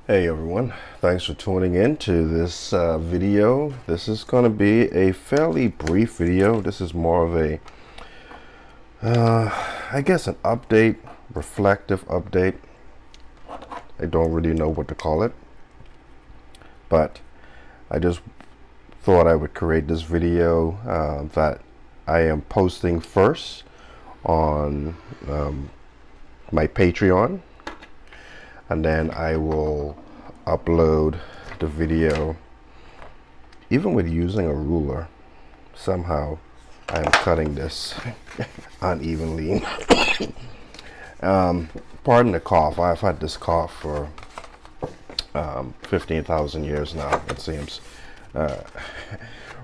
Hey everyone, thanks for tuning in to this video. This is going to be a fairly brief video. This is more of a, I guess an update, reflective update. I don't really know what to call it, but I just thought I would create this video that I am posting first on my Patreon, and then I will upload the video even with using a ruler. Somehow I am cutting this unevenly. Pardon the cough. I've had this cough for 15,000 years now, it seems.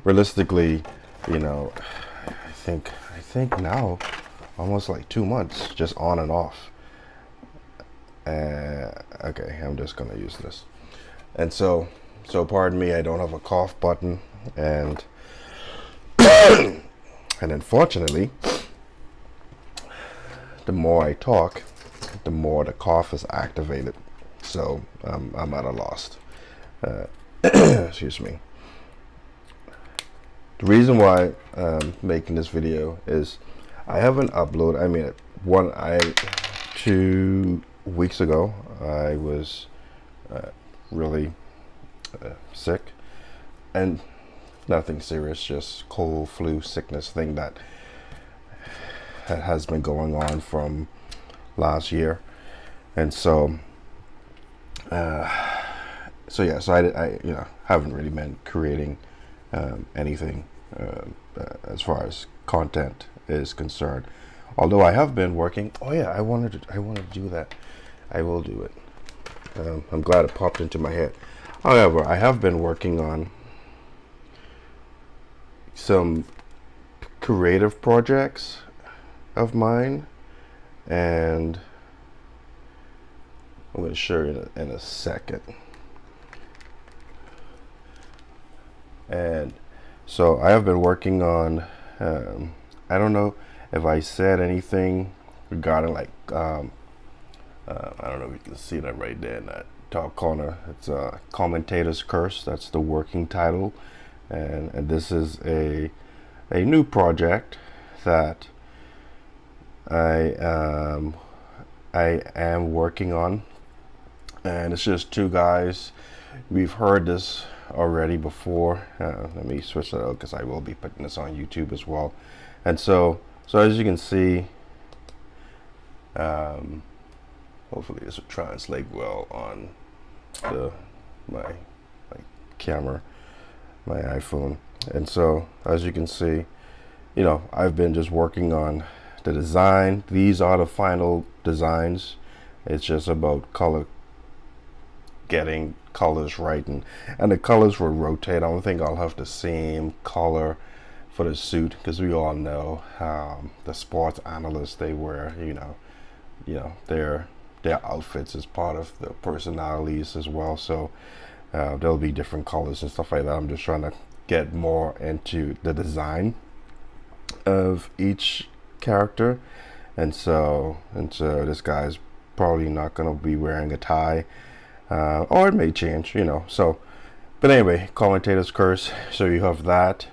Realistically, I think now almost like 2 months, just on and off. Okay, I'm just gonna use this. And so pardon me, I don't have a cough button, and and unfortunately, the more I talk, the more the cough is activated. So I'm at a loss. Excuse me. The reason why I'm making this video is I haven't uploaded. I mean, 2 weeks ago, I was really sick, and nothing serious, just cold, flu, sickness thing that has been going on from last year. And so I haven't really been creating anything as far as content is concerned. Although I have been working. Oh yeah, I wanted to do that. I will do it. I'm glad it popped into my head. However, I have been working on some creative projects of mine, and I'm going to show you in a second. And so I have been working on, I don't know if I said anything regarding like, I don't know if you can see that right there in that top corner. It's a Commentator's Curse. That's the working title. And this is a new project that I am working on. And it's just two guys. We've heard this already before. Let me switch that out because I will be putting this on YouTube as well. And so as you can see, hopefully this will translate well on my camera, my iPhone. And so as you can see, I've been just working on the design. These are the final designs. It's just about getting colors right, and the colors will rotate. I don't think I'll have the same color for the suit, because we all know the sports analysts, they wear their outfits as part of the personalities as well. So there'll be different colors and stuff like that. I'm just trying to get more into the design of each character, and so this guy's probably not gonna be wearing a tie, or it may change, so. But anyway, Commentator's Curse, so you have that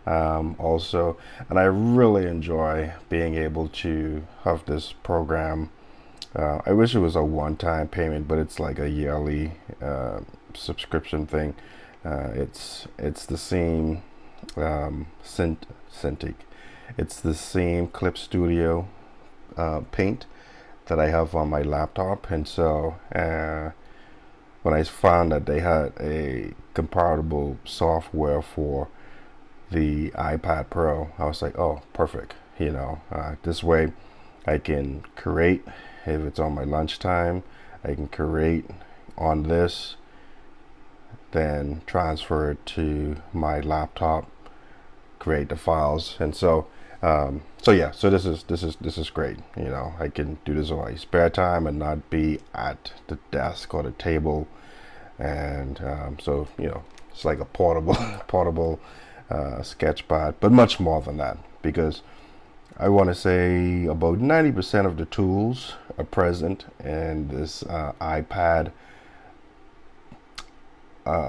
also. And I really enjoy being able to have this program. I wish it was a one-time payment, but it's like a yearly subscription thing. It's the same Cintiq. It's the same Clip Studio paint that I have on my laptop. And so when I found that they had a comparable software for the iPad Pro, I was like, oh, perfect. This way I can create. If it's on my lunchtime, I can create on this, then transfer it to my laptop, create the files. And so this is great. I can do this on my spare time and not be at the desk or the table. And it's like a portable sketch pad, but much more than that, because I want to say about 90% of the tools are present in this iPad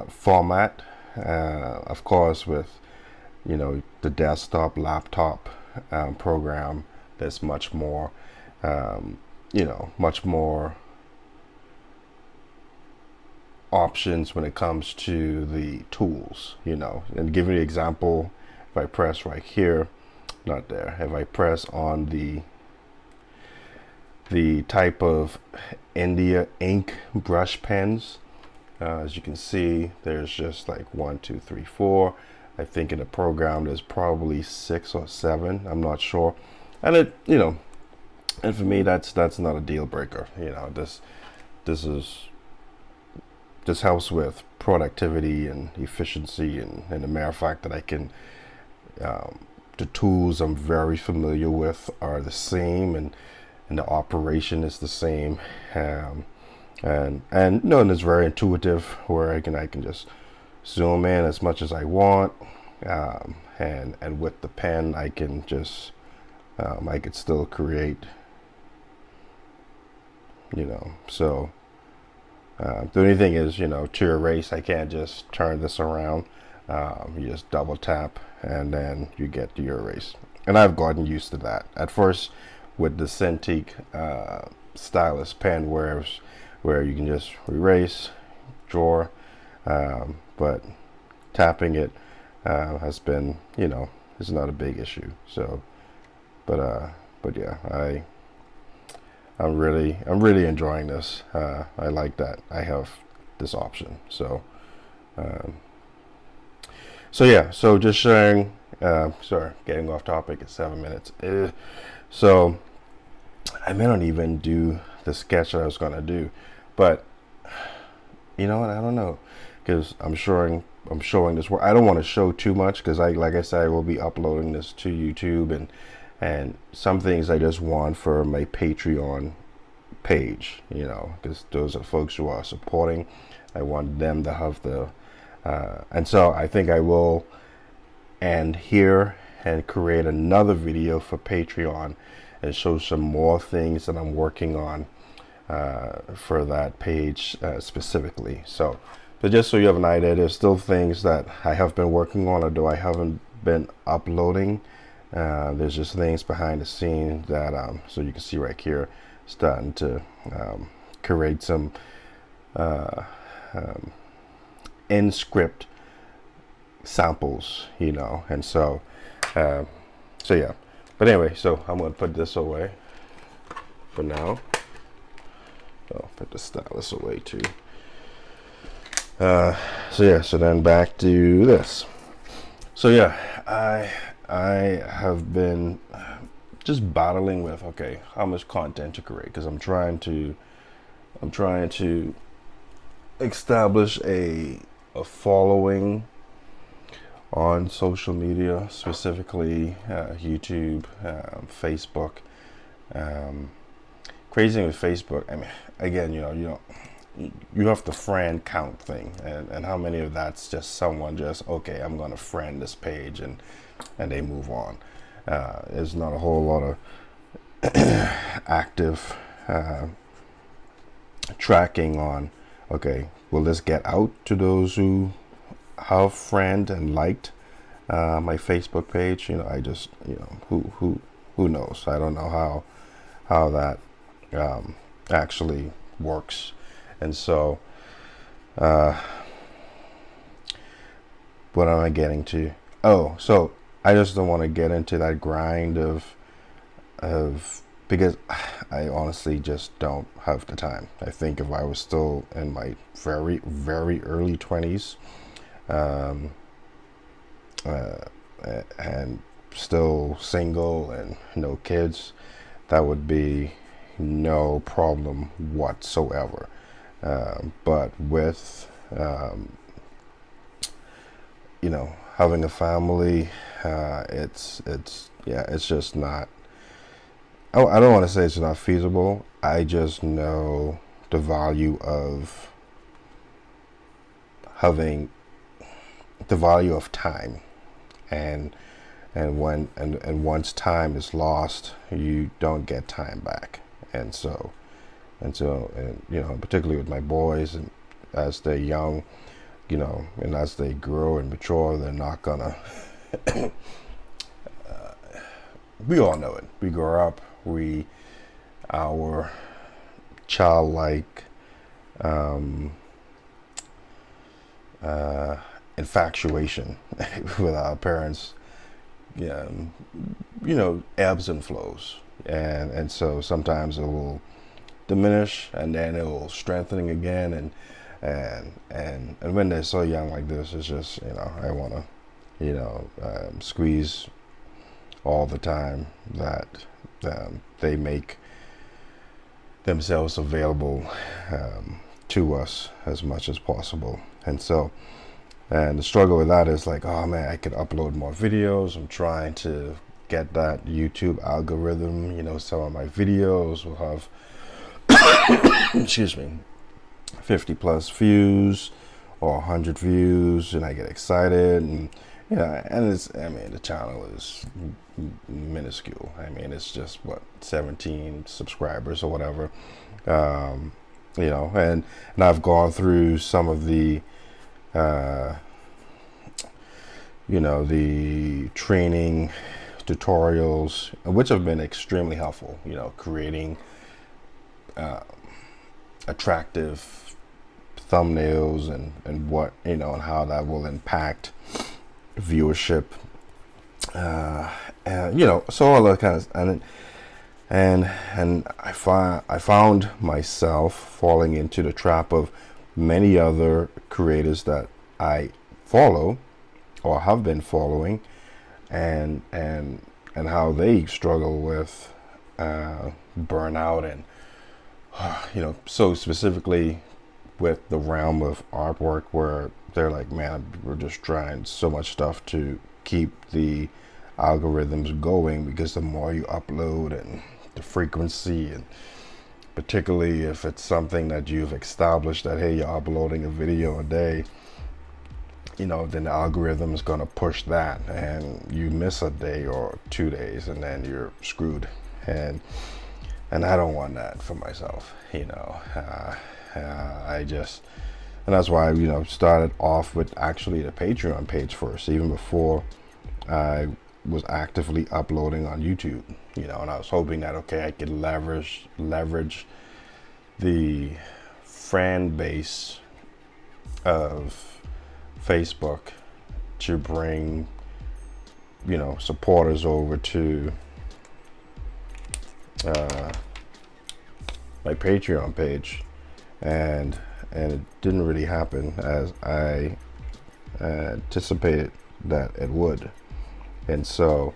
format. Of course, with the desktop, laptop program, there's much more, much more options when it comes to the tools. And give you an example, if I press right here, not there. If I press on the type of India ink brush pens, as you can see, there's just like 1, 2, 3, 4. I think in the program there's probably 6 or 7. I'm not sure. And and for me that's not a deal breaker. This helps with productivity and efficiency, and the mere fact that I can the tools I'm very familiar with are the same, and the operation is the same, and it's very intuitive, where I can just zoom in as much as I want, and with the pen I can just I could still create, so the only thing is, to erase, I can't just turn this around. You just double tap and then you get to your erase, and I've gotten used to that. At first with the Cintiq stylus pen, where you can just erase, draw, but tapping it has been, it's not a big issue. So, but yeah, I'm really enjoying this. I like that I have this option. So, yeah. So just sharing. Sorry, getting off topic at 7 minutes. So I may not even do the sketch that I was gonna do, but you know what? I don't know, because I'm showing this work. I don't want to show too much, because like I said, I will be uploading this to YouTube, and some things I just want for my Patreon page, because those are folks who are supporting. I want them to have the and so I think I will end here and create another video for Patreon and show some more things that I'm working on for that page specifically. So, but just so you have an idea, there's still things that I have been working on, although I haven't been uploading. There's just things behind the scenes that so you can see right here, starting to create some in script samples, and so yeah. But anyway, so I'm gonna put this away for now. I'll put the stylus away too. So yeah, so then back to this. So yeah, I have been just battling with, okay, how much content to create, because I'm trying to establish a following on social media, specifically YouTube, Facebook. Crazy with Facebook, I mean, again, you have the friend count thing, and how many of that's just someone just, okay, I'm gonna friend this page, and they move on. There's not a whole lot of active tracking on, okay, will this get out to those who have friend and liked my Facebook page? I just, who knows? I don't know how that actually works. And so what am I getting to? Oh, so I just don't want to get into that grind of because I honestly just don't have the time. I think if I was still in my very, very early 20s, and still single and no kids, that would be no problem whatsoever. But with having a family, it's just not. I don't want to say it's not feasible. I just know the value of having the value of time, and once time is lost, you don't get time back. And particularly with my boys, and as they're young, and as they grow and mature, they're not gonna. We all know it. We grow up. Our childlike infatuation with our parents, yeah, ebbs and flows, and so sometimes it will diminish, and then it will strengthening again, and when they're so young like this, it's just I want to squeeze all the time that they make themselves available to us as much as possible. And the struggle with that is like, oh man, I could upload more videos. I'm trying to get that YouTube algorithm. Some of my videos will have excuse me, 50 plus views or 100 views, and I get excited, and the channel is minuscule. It's just 17 subscribers or whatever, and I've gone through some of the the training tutorials, which have been extremely helpful, creating attractive thumbnails and what and how that will impact viewership, and so all that kind of, and I found myself falling into the trap of many other creators that I follow or have been following, and how they struggle with burnout, and so specifically with the realm of artwork, where they're like, man, we're just trying so much stuff to keep the algorithms going, because the more you upload and the frequency, and particularly if it's something that you've established that, hey, you're uploading a video a day, then the algorithm is going to push that, and you miss a day or 2 days, and then you're screwed. And I don't want that for myself. And that's why I started off with actually the Patreon page first, even before I was actively uploading on YouTube. And I was hoping that, okay, I could leverage the fan base of Facebook to bring supporters over to my Patreon page, and it didn't really happen as I anticipated that it would. And so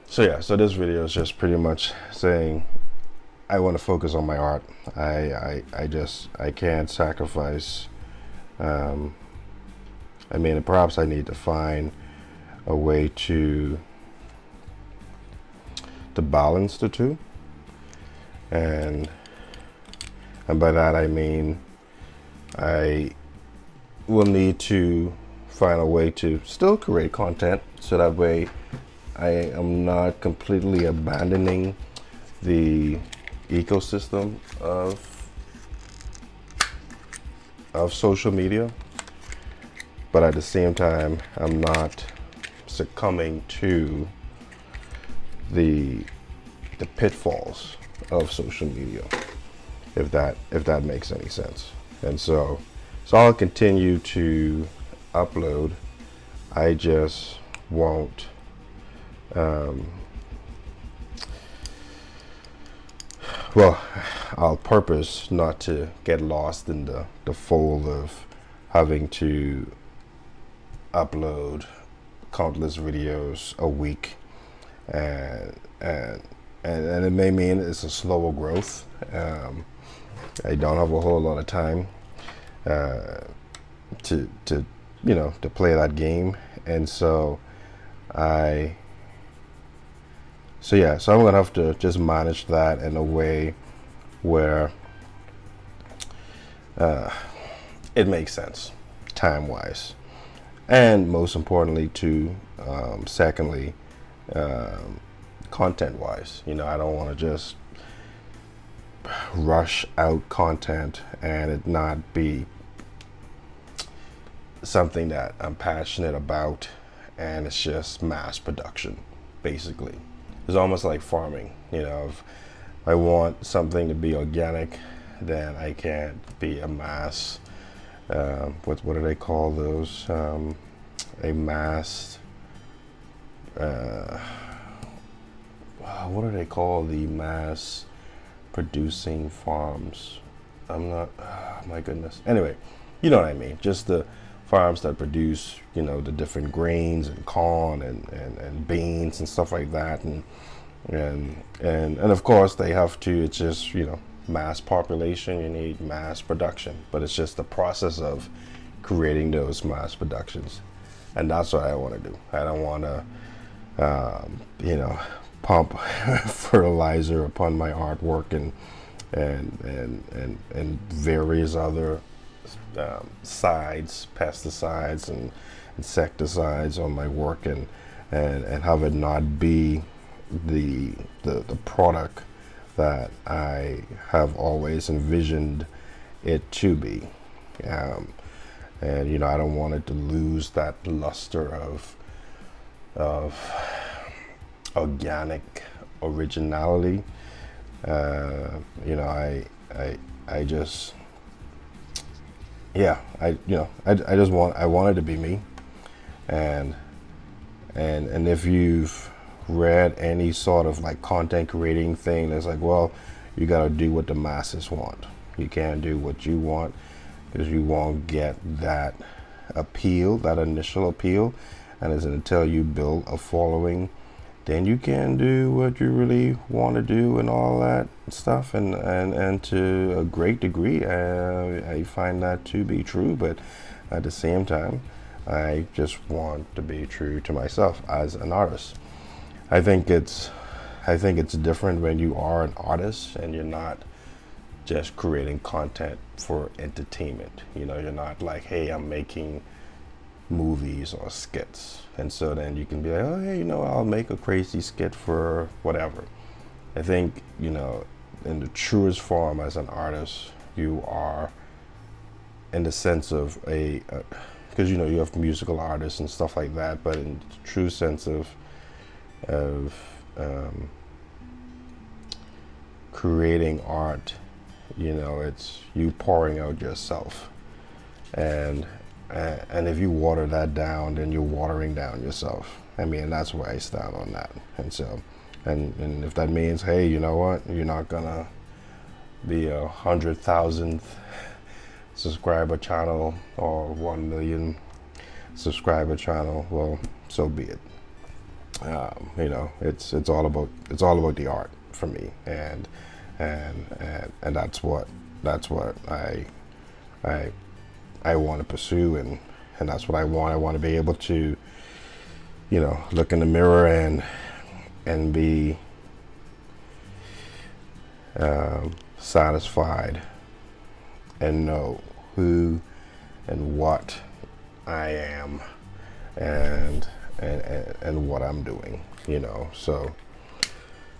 this video is just pretty much saying I want to focus on my art. I can't sacrifice. Perhaps I need to find a way to balance the two, and by that I mean I will need to find a way to still create content, so that way I am not completely abandoning the ecosystem of social media, but at the same time I'm not succumbing to the pitfalls of social media, if that makes any sense. And so I'll continue to upload. I just won't I'll purpose not to get lost in the fold of having to upload countless videos a week, and it may mean it's a slower growth. I don't have a whole lot of time to play that game, and so I'm gonna have to just manage that in a way where it makes sense time wise, and most importantly secondly, content wise. I don't want to just rush out content and it not be something that I'm passionate about, and it's just mass production, basically. It's almost like farming. If I want something to be organic, then I can't be a mass. What do they call those? A mass. What do they call the mass producing farms? I'm not. My goodness. Anyway, you know what I mean. Just the farms that produce, the different grains and corn and beans and stuff like that, and of course they have to. It's just mass population. You need mass production, but it's just the process of creating those mass productions, and that's what I want to do. I don't want to, pump fertilizer upon my artwork and various other pesticides and insecticides on my work, and have it not be the product that I have always envisioned it to be. And I don't want it to lose that luster of organic originality. I just, I want it to be me. And if you've read any sort of like content creating thing, it's like, well, you got to do what the masses want. You can't do what you want, because you won't get that appeal, that initial appeal. And it's until you build a following, then you can do what you really want to do and all that stuff. And to a great degree, I find that to be true. But at the same time, I just want to be true to myself as an artist. I think it's different when you are an artist and you're not just creating content for entertainment. You're not like, hey, I'm making movies or skits, and so then you can be like, oh, hey, I'll make a crazy skit for whatever. I think, in the truest form as an artist, you are, in the sense of because you have musical artists and stuff like that, but in the true sense of creating art, it's you pouring out yourself, and if you water that down, then you're watering down yourself. I mean, that's where I stand on that. And so, and if that means, hey, you know what, you're not gonna be 100,000th subscriber channel or 1 million subscriber channel, well, so be it. It's all about the art for me, and that's what I want to pursue, and that's what I want. I want to be able to, look in the mirror and be satisfied and know who and what I am, and what I'm doing. So,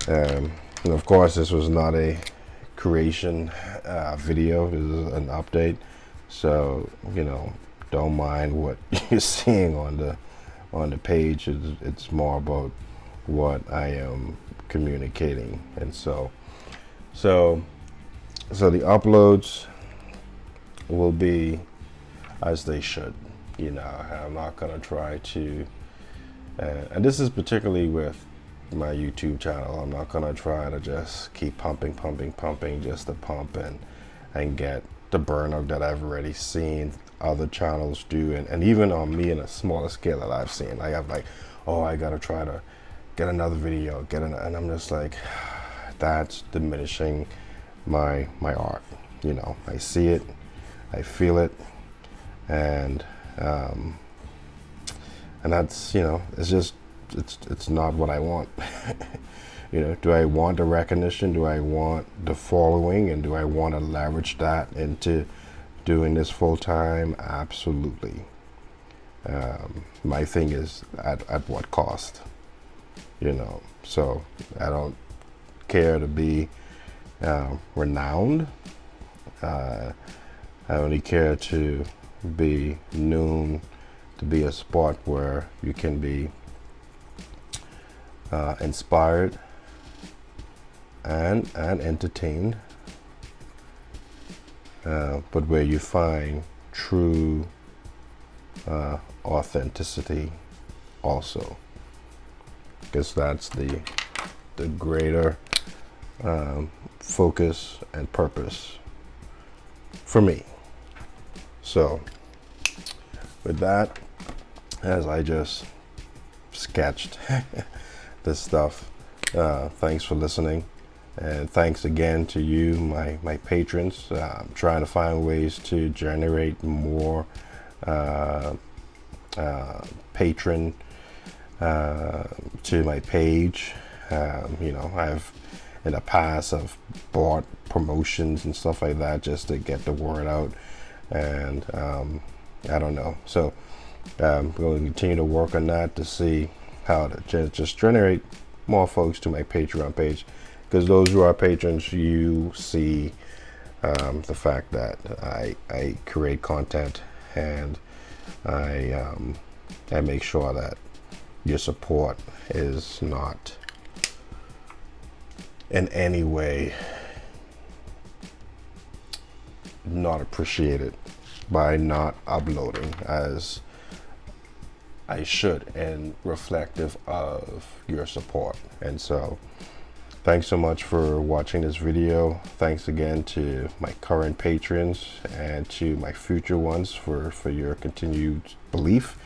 and of course, this was not a creation video. This is an update. So, don't mind what you're seeing on the page. It's more about what I am communicating. And so the uploads will be as they should. I'm not gonna try to, and this is particularly with my YouTube channel. I'm not gonna try to just keep pumping just to pump and get the burnout that I've already seen other channels do, and even on me in a smaller scale that I've seen. I have like, oh, I gotta try to get another video, and I'm just like, that's diminishing my art. I see it, I feel it, and that's, it's not what I want. Do I want the recognition? Do I want the following? And do I want to leverage that into doing this full time? Absolutely. My thing is at what cost? So I don't care to be renowned. I only care to be known to be a spot where you can be inspired and entertained, but where you find true authenticity also, because that's the greater focus and purpose for me. So with that, as I just sketched this stuff, thanks for listening, and thanks again to you, my patrons. I'm trying to find ways to generate more patron to my page. I've in the past I've bought promotions and stuff like that just to get the word out, and I don't know. So I'm going to continue to work on that to see how to just generate more folks to my Patreon page, because those who are patrons, you see the fact that I create content, and I make sure that your support is not in any way not appreciated by not uploading as I should, and reflective of your support. And so thanks so much for watching this video. Thanks again to my current patrons and to my future ones for your continued belief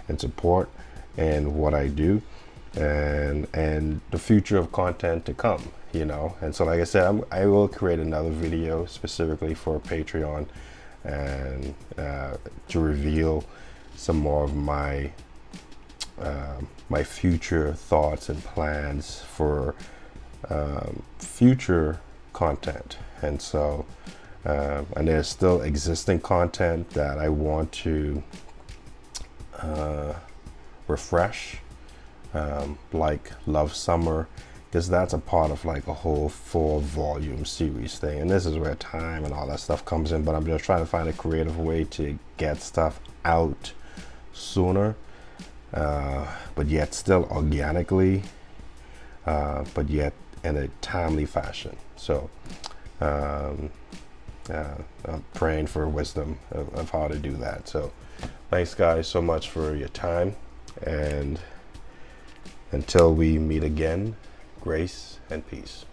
and support in what I do, and the future of content to come, And so, like I said, I will create another video specifically for Patreon, and to reveal some more of my my future thoughts and plans for future content. And so and there's still existing content that I want to refresh, like Love Summer, because that's a part of like a whole 4-volume series thing, and this is where time and all that stuff comes in. But I'm just trying to find a creative way to get stuff out sooner, but yet still organically, but yet in a timely fashion. So I'm praying for wisdom of how to do that. So thanks guys so much for your time, and until we meet again, grace and peace.